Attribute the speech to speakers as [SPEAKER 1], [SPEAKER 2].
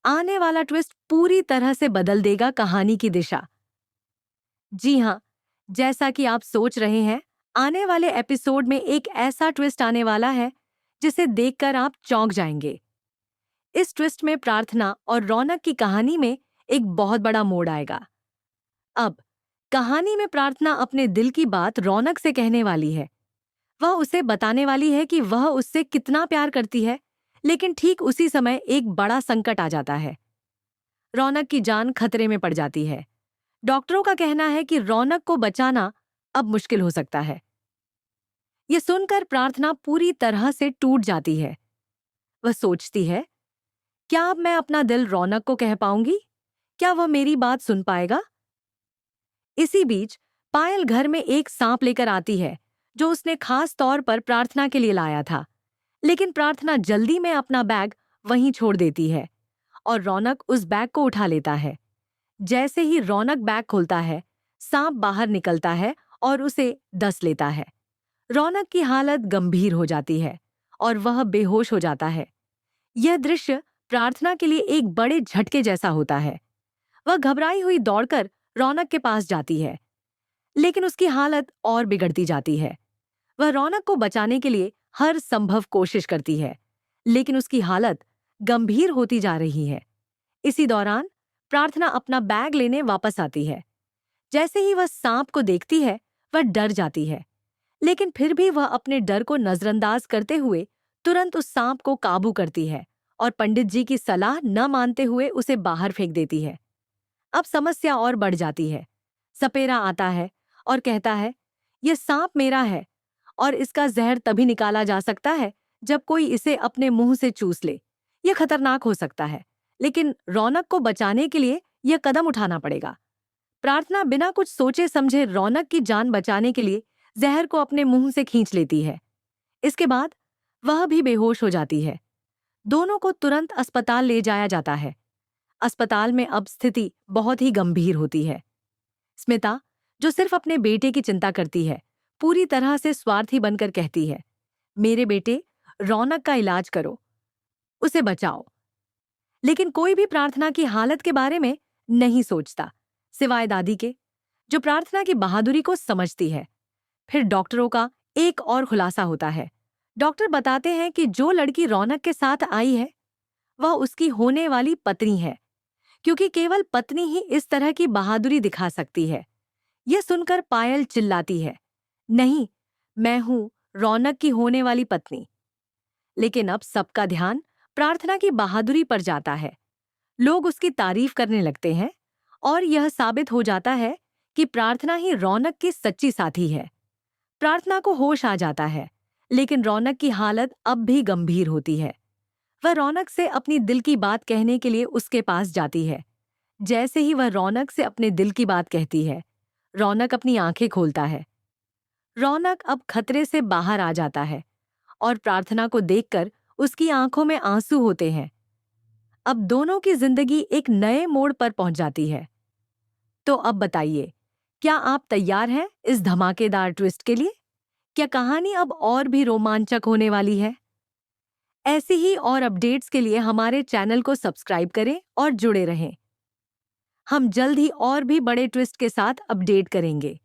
[SPEAKER 1] आने वाला ट्विस्ट पूरी तरह से बदल देगा कहानी की दिशा। जी हाँ, जैसा कि आप सोच रहे हैं, आने वाले एपिसोड में एक ऐसा ट्विस्ट आने वाला है जिसे देखकर आप चौंक जाएंगे। इस ट्विस्ट में प्रार्थना और रौनक की कहानी में एक बहुत बड़ा मोड़ आएगा। अब कहानी में प्रार्थना अपने दिल की बात रौनक से कहने वाली है। वह उसे बताने वाली है कि वह उससे कितना प्यार करती है, लेकिन ठीक उसी समय एक बड़ा संकट आ जाता है। रौनक की जान खतरे में पड़ जाती है। डॉक्टरों का कहना है कि रौनक को बचाना अब मुश्किल हो सकता है। ये सुनकर प्रार्थना पूरी तरह से टूट जाती है। वह सोचती है, क्या अब मैं अपना दिल रौनक को कह पाऊंगी? क्या वह मेरी बात सुन पाएगा? इसी बीच पायल घर में एक सांप लेकर आती है, जो उसने खास तौर पर प्रार्थना के लिए लाया था। लेकिन प्रार्थना जल्दी में अपना बैग वहीं छोड़ देती है और रौनक उस बैग को उठा लेता है। जैसे ही रौनक बैग खोलता है, सांप बाहर निकलता है और उसे डस लेता है। रौनक की हालत गंभीर हो जाती है और वह बेहोश हो जाता है। यह दृश्य प्रार्थना के लिए एक बड़े झटके जैसा होता है। वह घबराई हुई दौड़कर रौनक के पास जाती है, लेकिन उसकी हालत और बिगड़ती जाती है। वह रौनक को बचाने के लिए हर संभव कोशिश करती है, लेकिन उसकी हालत गंभीर होती जा रही है। इसी दौरान प्रार्थना अपना बैग लेने वापस आती है। जैसे ही वह सांप को देखती है, वह डर जाती है, लेकिन फिर भी वह अपने डर को नजरअंदाज करते हुए तुरंत उस सांप को काबू करती है और पंडित जी की सलाह न मानते हुए उसे बाहर फेंक देती है। अब समस्या और बढ़ जाती है। सपेरा आता है और कहता है, यह सांप मेरा है और इसका जहर तभी निकाला जा सकता है जब कोई इसे अपने मुंह से चूस ले। यह खतरनाक हो सकता है, लेकिन रौनक को बचाने के लिए यह कदम उठाना पड़ेगा। प्रार्थना बिना कुछ सोचे समझे रौनक की जान बचाने के लिए जहर को अपने मुंह से खींच लेती है। इसके बाद वह भी बेहोश हो जाती है। दोनों को तुरंत अस्पताल ले जाया जाता है। अस्पताल में अब स्थिति बहुत ही गंभीर होती है। स्मिता, जो सिर्फ अपने बेटे की चिंता करती है, पूरी तरह से स्वार्थी बनकर कहती है, मेरे बेटे रौनक का इलाज करो, उसे बचाओ। लेकिन कोई भी प्रार्थना की हालत के बारे में नहीं सोचता, सिवाय दादी के, जो प्रार्थना की बहादुरी को समझती है। फिर डॉक्टरों का एक और खुलासा होता है। डॉक्टर बताते हैं कि जो लड़की रौनक के साथ आई है, वह उसकी होने वाली पत्नी है, क्योंकि केवल पत्नी ही इस तरह की बहादुरी दिखा सकती है। यह सुनकर पायल चिल्लाती है, नहीं, मैं हूं रौनक की होने वाली पत्नी। लेकिन अब सबका ध्यान प्रार्थना की बहादुरी पर जाता है। लोग उसकी तारीफ करने लगते हैं और यह साबित हो जाता है कि प्रार्थना ही रौनक की सच्ची साथी है। प्रार्थना को होश आ जाता है, लेकिन रौनक की हालत अब भी गंभीर होती है। वह रौनक से अपनी दिल की बात कहने के लिए उसके पास जाती है। जैसे ही वह रौनक से अपने दिल की बात कहती है, रौनक अपनी आंखें खोलता है। रौनक अब खतरे से बाहर आ जाता है और प्रार्थना को देखकर उसकी आंखों में आंसू होते हैं। अब दोनों की जिंदगी एक नए मोड़ पर पहुंच जाती है। तो अब बताइए, क्या आप तैयार हैं इस धमाकेदार ट्विस्ट के लिए? क्या कहानी अब और भी रोमांचक होने वाली है? ऐसी ही और अपडेट्स के लिए हमारे चैनल को सब्सक्राइब करें और जुड़े रहें। हम जल्द ही और भी बड़े ट्विस्ट के साथ अपडेट करेंगे।